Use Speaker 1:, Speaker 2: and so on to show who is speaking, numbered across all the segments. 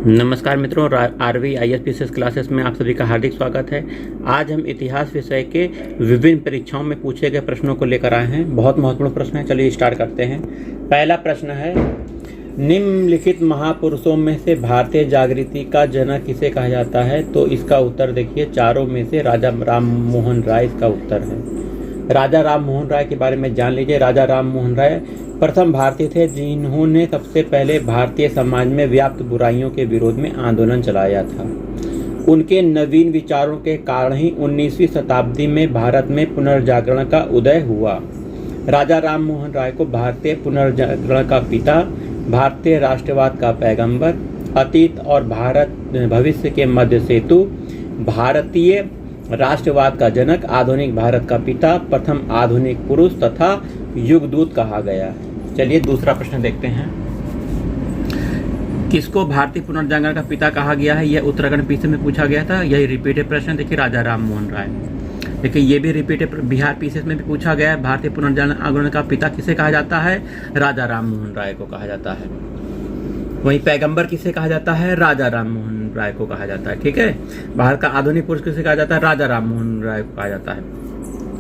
Speaker 1: नमस्कार मित्रों, RV IAS classes में आप सभी का हार्दिक स्वागत है। आज हम इतिहास विषय के विभिन्न परीक्षाओं में पूछे गए प्रश्नों को लेकर आए हैं। बहुत महत्वपूर्ण प्रश्न है, चलिए स्टार्ट करते हैं। पहला प्रश्न है, निम्नलिखित महापुरुषों में से भारतीय जागृति का जनक किसे कहा जाता है? तो इसका उत्तर देखिए, चारों में से राजा राम मोहन राय इसका उत्तर है। राजा राम मोहन राय के बारे में जान लीजिए। राजा राम मोहन राय प्रथम भारतीय थे जिन्होंने सबसे पहले भारतीय समाज में व्याप्त बुराइयों के विरोध में आंदोलन चलाया था। उनके नवीन विचारों के कारण ही 19वीं शताब्दी में भारत में पुनर्जागरण का उदय हुआ। राजा राम मोहन राय को भारतीय पुनर्जागरण का पिता, भारतीय राष्ट्रवाद का पैगंबर, अतीत और भारत भविष्य के मध्य सेतु, भारतीय राष्ट्रवाद का जनक, आधुनिक भारत का पिता, प्रथम आधुनिक पुरुष तथा युगदूत कहा गया है। चलिए दूसरा प्रश्न देखते हैं। किसको भारतीय पुनर्जागरण का पिता कहा गया है? यह उत्तराखंड पीसी में पूछा गया था। यही रिपीटेड प्रश्न। देखिए, राजा राम मोहन राय। देखिए, ये भी रिपीटेड बिहार पीसीएस में भी पूछा गया है। भारतीय पुनर्जागरण का पिता किसे कहा जाता है? राजा राम मोहन राय को कहा जाता है। वहीं पैगंबर किसे कहा जाता है? राजा राम मोहन राय को कहा जाता है। ठीक है। भारत का आधुनिक पुरुष किसे कहा जाता है? राजा राम मोहन राय को कहा जाता है।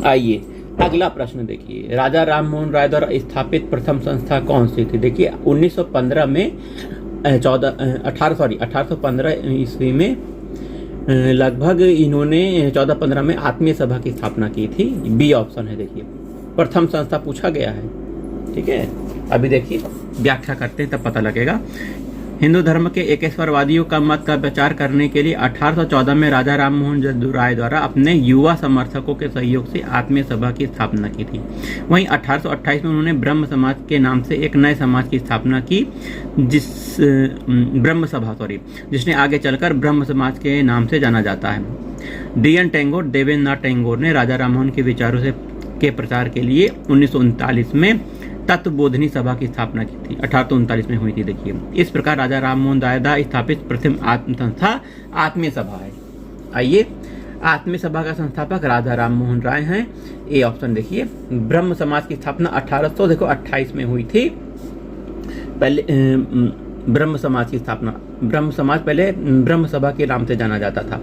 Speaker 1: आइए अगला प्रश्न देखिए, राजा राम मोहन राय द्वारा स्थापित प्रथम संस्था कौन सी थी? देखिए, 1915 में 1815 ईस्वी में लगभग इन्होंने 1415 में आत्मीय सभा की स्थापना की थी। बी ऑप्शन है। देखिए, प्रथम संस्था पूछा गया है। ठीक है, अभी देखिए व्याख्या करते हैं तब पता लगेगा। हिंदू धर्म के एकेश्वरवादियों का मत का प्रचार करने के लिए 1814 में राजा राम मोहन राय द्वारा अपने युवा समर्थकों के सहयोग से आत्मीय सभा की स्थापना की थी। वहीं 1828 में उन्होंने ब्रह्म समाज के नाम से एक नए समाज की स्थापना की, जिसने आगे चलकर ब्रह्म समाज के नाम से जाना जाता है। D.N. टैगोर, देवेंद्रनाथ टैगोर ने राजा राम मोहन के विचारों के प्रचार के लिए 1939 में तत्वबोधिनी सभा की स्थापना की थी। 1839 में हुई थी। देखिए, इस प्रकार राजा राम मोहन राय द्वारा स्थापित प्रथम संस्था आत्मीय सभा है। आइए, आत्मीय सभा का संस्थापक राजा राम मोहन राय हैं। ए ऑप्शन देखिए। ब्रह्म समाज की स्थापना 1828 में हुई थी। पहले ब्रह्म समाज की स्थापना, ब्रह्म समाज पहले ब्रह्म सभा के नाम से जाना जाता था।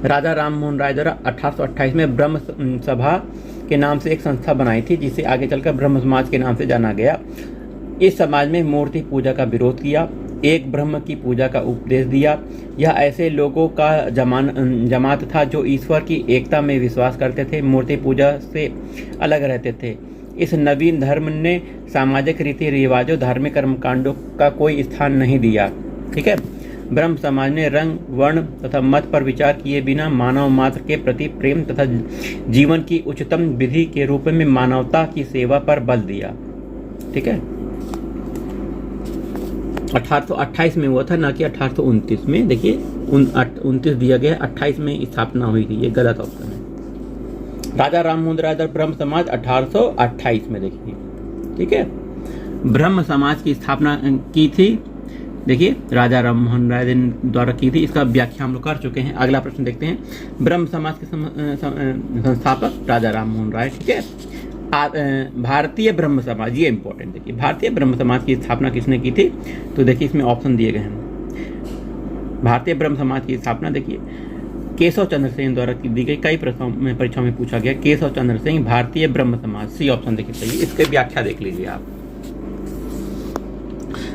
Speaker 1: राजा राम मोहन राय द्वारा 1828 में ब्रह्म सभा के नाम से एक संस्था बनाई थी, जिसे आगे चलकर ब्रह्म समाज के नाम से जाना गया। इस समाज में मूर्ति पूजा का विरोध किया, एक ब्रह्म की पूजा का उपदेश दिया। यह ऐसे लोगों का जमात था जो ईश्वर की एकता में विश्वास करते थे, मूर्ति पूजा से अलग रहते थे। इस नवीन धर्म ने सामाजिक रीति रिवाजों, धार्मिक कर्मकांडों का कोई स्थान नहीं दिया। ठीक है। ब्रह्म समाज ने रंग, वर्ण तथा मत पर विचार किए बिना मानव मात्र के प्रति प्रेम तथा जीवन की उच्चतम विधि के रूप में मानवता की सेवा पर बल दिया। ठीक है। 1828 में हुआ था, ना कि 1829 में। देखिए, 29 दिया गया, 28 में स्थापना हुई थी। ये गलत ऑप्शन है। राजा राम मोहन राय ब्रह्म समाज 1828 में। देखिए, ठीक है, ब्रह्म समाज की स्थापना की थी। देखिए, राजा राम मोहन राय द्वारा की थी। इसका व्याख्या हम लोग कर चुके हैं। अगला प्रश्न देखते हैं। ब्रह्म समाज के संस्थापक राजा राम मोहन राय। ठीक है। भारतीय ब्रह्म समाज, ये इंपॉर्टेंट। देखिए, भारतीय ब्रह्म समाज की स्थापना किसने की थी? तो देखिए, इसमें ऑप्शन दिए गए हैं। भारतीय ब्रह्म समाज की स्थापना देखिए केशव चंद्र सेन द्वारा की दी गई। कई परीक्षाओं में पूछा गया। केशव चंद्र सेन, भारतीय ब्रह्म समाज। सी ऑप्शन देखिए सही। इसके व्याख्या देख लीजिए आप।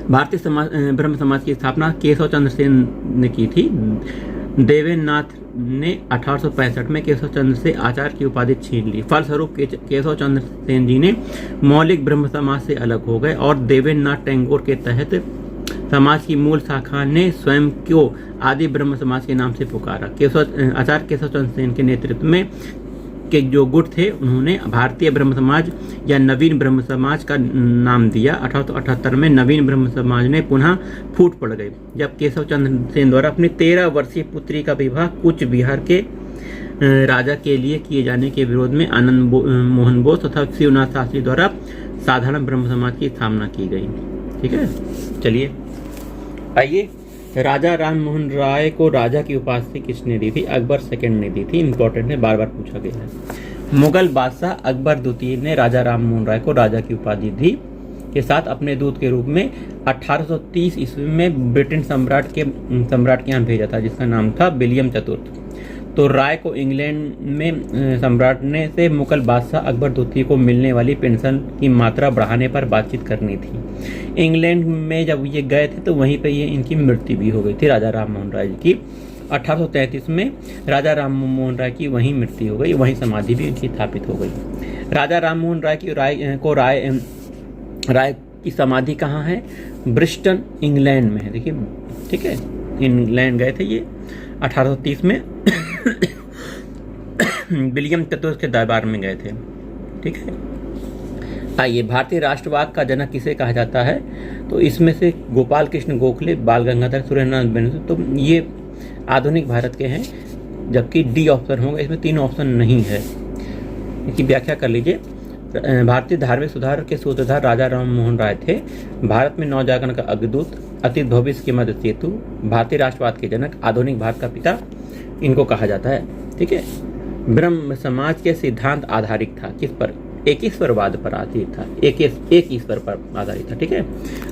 Speaker 1: भारतीय ब्रह्म समाज की स्थापना केशव चंद्र सेन ने की थी। देवेंद्रनाथ ने 1865 में केशव चंद्र से आचार्य की उपाधि छीन ली। फलस्वरूप केशव चंद्र सेन जी ने मौलिक ब्रह्म समाज से अलग हो गए और देवेंद्रनाथ टैगोर के तहत समाज की मूल शाखा ने स्वयं को आदि ब्रह्म समाज के नाम से पुकारा। आचार्य केशव चंद्र सेन के नेतृत्व में के जो गुट थे, उन्होंने भारतीय ब्रह्म समाज या नवीन ब्रह्म समाज का नाम दिया। 1878 में नवीन ब्रह्म समाज ने पुनः फूट पड़ गई, जब केशव चंद्र सेन द्वारा अपनी 13 वर्षीय पुत्री का विवाह कूच बिहार के राजा के लिए किए जाने के विरोध में आनंद मोहन बोस तथा शिवनाथ शास्त्री द्वारा साधारण ब्रह्म समाज की स्थापना की गई। ठीक है। चलिए, आइए, राजा राम मोहन राय को राजा की उपाधि किसने दी थी? अकबर सेकंड ने दी थी। इंपॉर्टेंट है, बार बार पूछा गया है। मुगल बादशाह अकबर द्वितीय ने राजा राम मोहन राय को राजा की उपाधि दी। के साथ अपने दूत के रूप में 1830 ईस्वी में ब्रिटेन सम्राट के यहाँ भेजा था, जिसका नाम था विलियम चतुर्थ। तो राय को इंग्लैंड में सम्राट ने से मुगल बादशाह अकबर द्वितीय को मिलने वाली पेंशन की मात्रा बढ़ाने पर बातचीत करनी थी। इंग्लैंड में जब ये गए थे तो वहीं पे ये इनकी मृत्यु भी हो गई थी, राजा राम मोहन राय की। 1833 में राजा राम मोहन राय की वहीं मृत्यु हो गई, वहीं समाधि भी इनकी स्थापित हो गई। राजा राम मोहन राय की राय की समाधि कहाँ है? ब्रिस्टन इंग्लैंड में है। देखिए, ठीक है, इंग्लैंड गए थे ये 1830 में विलियम चतुर्थ के दरबार में गए थे। ठीक है, आइए, भारतीय राष्ट्रवाद का जनक किसे कहा जाता है? तो इसमें से गोपाल कृष्ण गोखले, बाल गंगाधर, सुरेंद्रनाथ बनर्जी, तो ये आधुनिक भारत के हैं, जबकि डी ऑप्शन होगा, इसमें 3 ऑप्शन नहीं है। इसकी व्याख्या कर लीजिए। भारतीय धार्मिक सुधार के सूत्रधार राजा राम मोहन राय थे। भारत में नवजागरण का अग्रदूत, अतीत भविष्य के मध्य सेतु, भारतीय राष्ट्रवाद के जनक, आधुनिक भारत का पिता, इनको कहा जाता है। ठीक है, ब्रह्म समाज के सिद्धांत आधारित था किस पर? एक ईश्वरवाद पर आधारित था, एक ईश्वर पर आधारित था। ठीक है,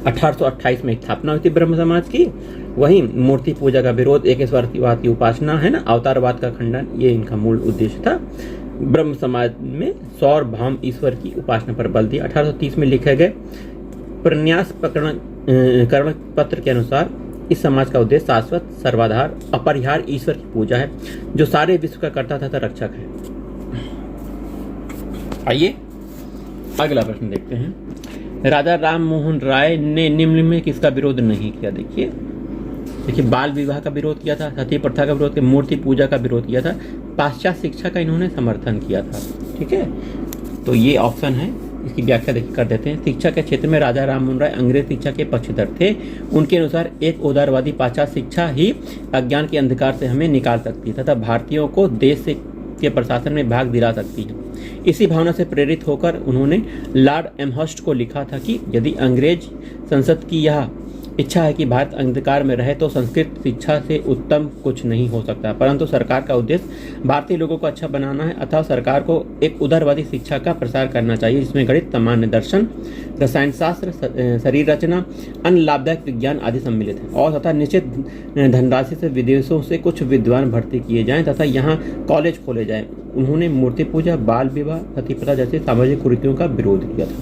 Speaker 1: 1828 में स्थापना हुई थी ब्रह्म समाज की। वहीं मूर्ति पूजा का विरोध, एक ईश्वरवाद की उपासना है ना, अवतारवाद का खंडन, ये इनका मूल उद्देश्य था। ब्रह्म समाज में सौर भाम ईश्वर की उपासना पर बल दिया। 1830 में लिखे गए प्रन्यास करण पत्र के अनुसार इस समाज का उद्देश्य शाश्वत, सर्वाधार, अपरिहार्य ईश्वर की पूजा है, जो सारे विश्व का कर्ता तथा रक्षक है। आइए अगला प्रश्न देखते हैं। राजा राम मोहन राय ने निम्न में किसका विरोध नहीं किया? देखिए, बाल विवाह का विरोध किया था, सती प्रथा का विरोध किया, मूर्ति पूजा का विरोध किया था, पाश्चात्य शिक्षा का इन्होंने समर्थन किया था। ठीक है, तो ये ऑप्शन है। इसकी व्याख्या देखिए कर देते हैं। शिक्षा के क्षेत्र में राजा राम मोहन राय अंग्रेज शिक्षा के पक्षधर थे। उनके अनुसार एक उदारवादी पाश्चात्य शिक्षा ही अज्ञान के अंधकार से हमें निकाल सकती है तथा भारतीयों को देश के प्रशासन में भाग दिला सकती है। इसी भावना से प्रेरित होकर उन्होंने लॉर्ड एमहर्स्ट को लिखा था कि यदि अंग्रेज संसद की यह इच्छा है कि भारत अंधकार में रहे तो संस्कृत शिक्षा से उत्तम कुछ नहीं हो सकता, परंतु सरकार का उद्देश्य भारतीय लोगों को अच्छा बनाना है, अतः सरकार को एक उदारवादी शिक्षा का प्रसार करना चाहिए, जिसमें गणित, सामान्य दर्शन, रसायन शास्त्र, शरीर रचना, अन्य लाभदायक विज्ञान आदि सम्मिलित है, और तथा निश्चित धनराशि से विदेशों से कुछ विद्वान भर्ती किए जाएं तथा यहाँ कॉलेज खोले जाएं। उन्होंने मूर्ति पूजा, बाल विवाह, सती प्रथा जैसे सामाजिक कुरीतियों का विरोध किया था।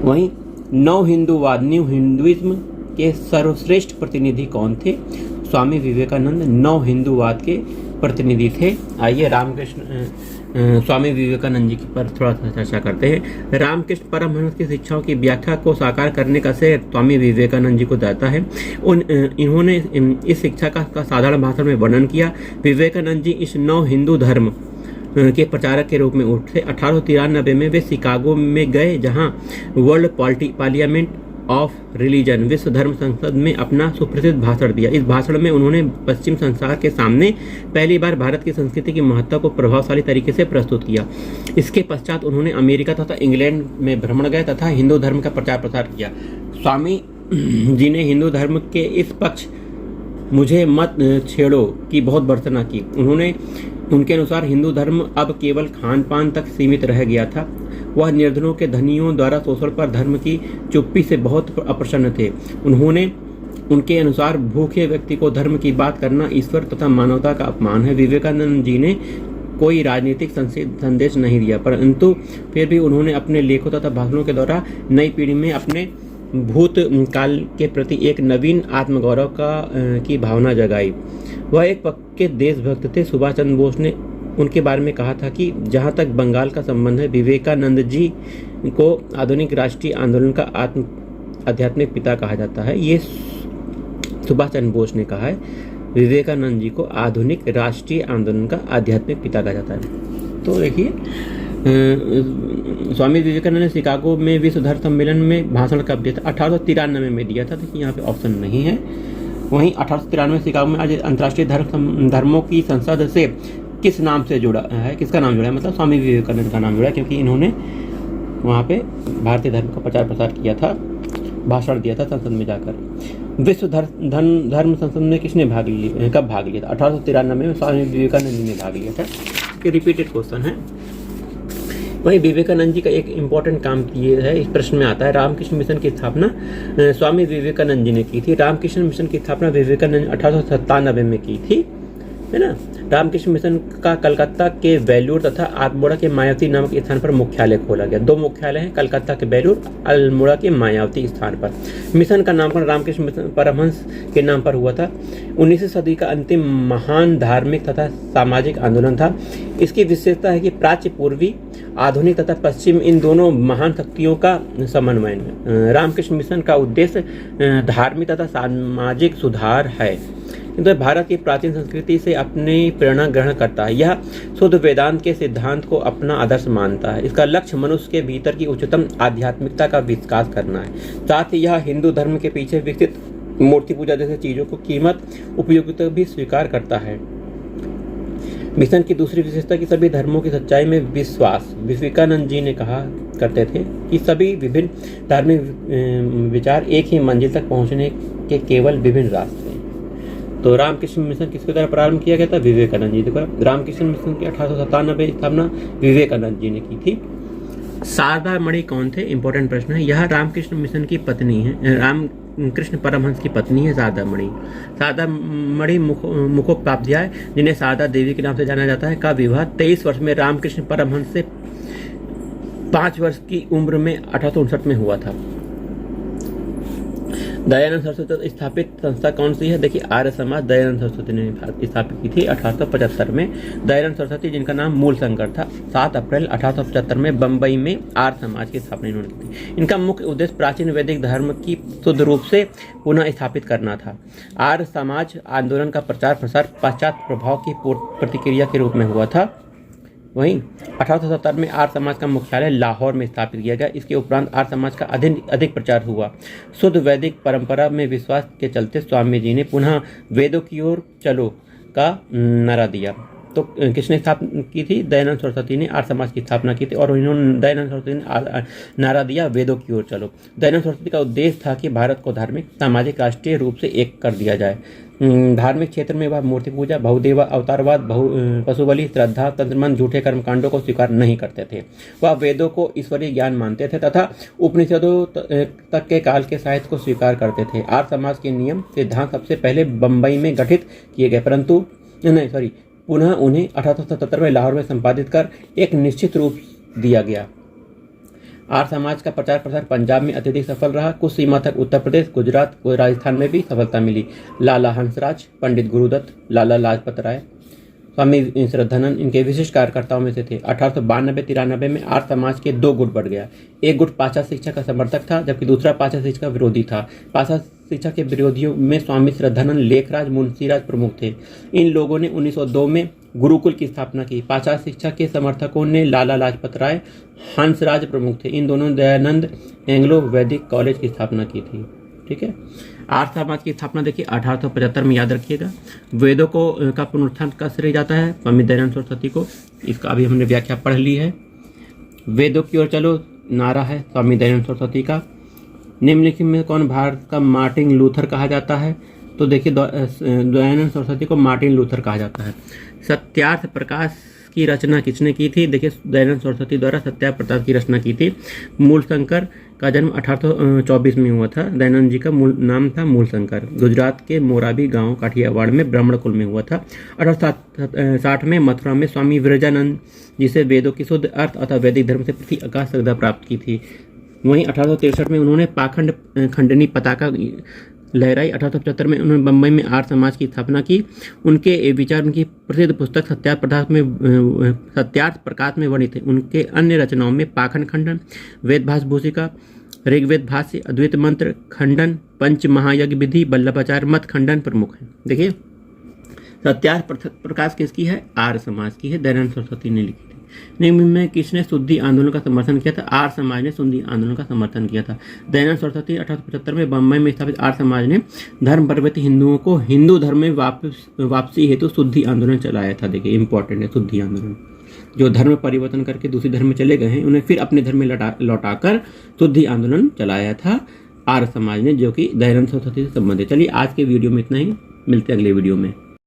Speaker 1: वहीं नव हिंदूवाद, न्यू हिंदुइज्म के सर्वश्रेष्ठ प्रतिनिधि कौन थे? स्वामी विवेकानंद नव हिंदूवाद के प्रतिनिधि थे। आइए स्वामी विवेकानंद जी की पर थोड़ा सा चर्चा करते हैं। रामकृष्ण परमहंस की शिक्षाओं की व्याख्या को साकार करने का श्रेय स्वामी विवेकानंद जी को जाता है। इन्होंने इस शिक्षा का साधारण भाषा में वर्णन किया। विवेकानंद जी इस नव हिंदू धर्म के प्रचारक के रूप में उठे। 1893 में वे शिकागो में गए, जहां वर्ल्ड पार्लियामेंट ऑफ रिलीजन, विश्व धर्म संसद में अपना सुप्रसिद्ध भाषण दिया। इस भाषण में उन्होंने पश्चिम संसार के सामने पहली बार भारत की संस्कृति की महत्ता को प्रभावशाली तरीके से प्रस्तुत किया। इसके पश्चात उन्होंने अमेरिका तथा इंग्लैंड में भ्रमण गए तथा हिंदू धर्म का प्रचार प्रसार किया। स्वामी जी ने हिंदू धर्म के इस पक्ष मुझे मत छेड़ो की बहुत भर्त्सना की। उनके अनुसार हिंदू धर्म अब केवल खान पान तक सीमित रह गया था। वह निर्धनों के धनियों द्वारा शोषण पर धर्म की चुप्पी से बहुत अप्रसन्न थे। उनके अनुसार भूखे व्यक्ति को धर्म की बात करना ईश्वर तथा मानवता का अपमान है। विवेकानंद जी ने कोई राजनीतिक संदेश नहीं दिया, परंतु फिर भी उन्होंने अपने लेखों तथा भाषणों के द्वारा नई पीढ़ी में अपने भूत काल के प्रति एक नवीन आत्मगौरव की भावना जगाई। वह एक पक्के देशभक्त थे। सुभाष चंद्र बोस ने उनके बारे में कहा था कि जहाँ तक बंगाल का संबंध है, विवेकानंद जी को आधुनिक राष्ट्रीय आंदोलन का आध्यात्मिक पिता कहा जाता है। ये सुभाष चंद्र बोस ने कहा है। विवेकानंद जी को आधुनिक राष्ट्रीय आंदोलन का आध्यात्मिक पिता कहा जाता है। तो देखिए, स्वामी विवेकानंद ने शिकागो में विश्व धर्म सम्मेलन में भाषण कब दिया था? 1893 में दिया था। देखिए, यहाँ पे ऑप्शन नहीं है। वहीं 1893 शिकागो में आज अंतर्राष्ट्रीय धर्मों की संसद से किस नाम से जुड़ा है? किसका नाम जुड़ा है? मतलब स्वामी विवेकानंद का नाम जुड़ा है, क्योंकि इन्होंने वहाँ पे भारतीय धर्म का प्रचार प्रसार किया था, भाषण दिया था संसद में जाकर। विश्व धर्म संसद में किसने भाग लिया? कब भाग लिया था? 1893 में स्वामी विवेकानंद ने भाग लिया था। रिपीटेड क्वेश्चन है। वहीं विवेकानंद जी का एक इम्पोर्टेंट काम किए है, इस प्रश्न में आता है, रामकृष्ण मिशन की स्थापना स्वामी विवेकानंद जी ने की थी। रामकृष्ण मिशन की स्थापना विवेकानंद 1897 में की थी, है ना। रामकृष्ण मिशन का कलकत्ता के बेलूर तथा अल्मोड़ा के मायावती नामक स्थान पर मुख्यालय खोला गया। 2 मुख्यालय हैं, कलकत्ता के बेलूर, अल्मोड़ा के मायावती स्थान पर। मिशन का नामकरण रामकृष्ण मिशन परमहंस के नाम पर हुआ था। 19वीं सदी का अंतिम महान धार्मिक तथा सामाजिक आंदोलन था। इसकी विशेषता है कि प्राच्य, पूर्वी, आधुनिक तथा पश्चिम इन दोनों महान शक्तियों का समन्वय। रामकृष्ण मिशन का उद्देश्य धार्मिक तथा सामाजिक सुधार है, किंतु भारत की प्राचीन संस्कृति से अपनी प्रेरणा ग्रहण करता है। यह शुद्ध वेदांत के सिद्धांत को अपना आदर्श मानता है। इसका लक्ष्य मनुष्य के भीतर की उच्चतम आध्यात्मिकता का विकास करना है। साथ ही यह हिंदू धर्म के पीछे विकसित मूर्ति पूजा जैसे चीजों को कीमत, उपयोगिता भी स्वीकार करता है। मिशन की दूसरी विशेषता कि सभी धर्मों की सच्चाई में विश्वास। विवेकानंद जी ने कहा करते थे कि सभी विभिन्न धार्मिक विचार एक ही मंजिल तक पहुंचने के केवल विभिन्न रास्ते। तो रामकृष्ण मिशन किसके द्वारा प्रारंभ किया गया था? विवेकानंद जी द्वारा। रामकृष्ण मिशन की 1897 स्थापना विवेकानंद जी ने की थी। शारदा मणि कौन थे? इंपॉर्टेंट प्रश्न है। यह रामकृष्ण मिशन की पत्नी है, रामकृष्ण परमहंस की पत्नी है शारदा मणि। शारदा मणि मुखोपाध्याय, जिन्हें शारदा देवी के नाम से जाना जाता है, का विवाह 23 वर्ष में रामकृष्ण परमहंस से 5 वर्ष की उम्र में 1859 में हुआ था। दयानंद सरस्वती स्थापित संस्था कौन सी है? देखिए, आर्य समाज दयानंद सरस्वती ने स्थापित की थी 1875 में। दयानंद सरस्वती, जिनका नाम मूल शंकर था, 7 अप्रैल 1875 में बंबई में आर्य समाज की स्थापना इन्होंने की थी। इनका मुख्य उद्देश्य प्राचीन वैदिक धर्म की शुद्ध रूप से पुनः स्थापित करना था। आर्य समाज आंदोलन का प्रचार प्रसार पाश्चात्य प्रभाव की प्रतिक्रिया के रूप में हुआ था। वहीं 1870 में आर्य समाज का मुख्यालय लाहौर में स्थापित किया गया। इसके उपरांत आर्य समाज का अधिक प्रचार हुआ। शुद्ध वैदिक परंपरा में विश्वास के चलते स्वामी जी ने पुनः वेदों की ओर चलो का नारा दिया। तो किसने स्थापना की थी? दयानंद सरस्वती ने आर्य समाज की स्थापना की थी और इन्होंने दयानंद सरस्वती ने नारा दिया, वेदों की ओर चलो। दयानंद सरस्वती का उद्देश्य था कि भारत को धार्मिक, सामाजिक, राष्ट्रीय रूप से एक कर दिया जाए। धार्मिक क्षेत्र में वह मूर्ति पूजा, बहुदेव अवतारवाद, पशु बलि, श्रद्धा, तंत्रमंत्र, झूठे कर्मकांडों को स्वीकार नहीं करते थे। वह वेदों को ईश्वरीय ज्ञान मानते थे तथा उपनिषदों तक के काल के साहित्य को स्वीकार करते थे। आर्य समाज के नियम सिद्धांत सबसे पहले बंबई में गठित किए गए, पुनः उन्हें 1877 में लाहौर में संपादित कर एक निश्चित रूप दिया गया। आर्य समाज का प्रचार प्रसार पंजाब में अत्यधिक सफल रहा। कुछ सीमा तक उत्तर प्रदेश, गुजरात और राजस्थान में भी सफलता मिली। लाला हंसराज, पंडित गुरुदत्त, लाला लाजपत राय, स्वामी श्रद्धानंद इनके विशिष्ट कार्यकर्ताओं में से थे। 1892-93 में आर्य समाज के 2 गुट बढ़ गया। एक गुट पाश्चात्य शिक्षा का समर्थक था, जबकि दूसरा पाश्चात्य शिक्षा का विरोधी था। पाश्चात्य शिक्षा के विरोधियों में स्वामी श्रद्धानंद, लेखराज, मुंशीराज प्रमुख थे। इन लोगों ने 1902 में गुरुकुल की स्थापना की। पाश्चात्य शिक्षा के समर्थकों ने लाला लाजपत राय, हंसराज प्रमुख थे। इन दोनों दयानंद एंग्लो वैदिक कॉलेज की स्थापना की थी। ठीक है। आर्य समाज की स्थापना देखिए 1875 में, याद रखिएगा। वेदों को का पुनरुत्थान का श्रेय जाता है स्वामी दयानंद सरस्वती को। इसका अभी हमने व्याख्या पढ़ ली है। वेदों की ओर चलो नारा है स्वामी दयानंद सरस्वती का। निम्नलिखित में कौन भारत का मार्टिन लूथर कहा जाता है? तो देखिए, दयानंद सरस्वती को मार्टिन लूथर कहा जाता है। सत्यार्थ प्रकाश की रचना किसने की थी? देखिए, दयानंद सरस्वती द्वारा सत्यार्थ प्रकाश की रचना की थी। मूल शंकर का जन्म 1824 में हुआ था। दयानंद जी का मूल नाम था मूल शंकर। गुजरात के मोराबी गांव काठियावाड़ में ब्राह्मण कुल में हुआ था। 1860 में मथुरा में स्वामी विरजानंद जिसे वेदों की शुद्ध अर्थ अथवा वैदिक धर्म से पृथ्वी आकाश संज्ञा प्राप्त की थी। वहीं 1863 में उन्होंने पाखंड खंडनी पताका लहराई। 1875 में उन्होंने बम्बई में आर्य समाज की स्थापना की। उनके विचार उनकी प्रसिद्ध पुस्तक सत्यार्थ प्रकाश में वर्णित है। उनके अन्य रचनाओं में पाखंड खंडन, वेदभास भूषिका, ऋग्वेद भाष्य, अद्वैत मंत्र खंडन, पंच महायज्ञ विधि, वल्लभाचार्य मत खंडन प्रमुख है। देखिए, सत्यार्थ प्रकाश किसकी है? आर्य समाज की है, दयानंद सरस्वती ने लिखी थी। निम्न में किसने शुद्धि आंदोलन का समर्थन किया था? आर्य समाज ने शुद्धि आंदोलन का समर्थन किया था। दयानंद सरस्वती 1875 में बम्बई में स्थापित आर्य समाज ने धर्म परिवर्तित हिंदुओं को हिंदू धर्म में वापसी हेतु शुद्धि आंदोलन चलाया था। देखिए, इंपॉर्टेंट है शुद्धि आंदोलन। जो धर्म परिवर्तन करके दूसरे धर्म में चले गए हैं, उन्हें फिर अपने धर्म में लौटाकर शुद्धि आंदोलन चलाया था आर्य समाज ने, जो कि दयानंद सरस्वती से संबंधित। चलिए, आज के वीडियो में इतना ही, मिलते हैं अगले वीडियो में।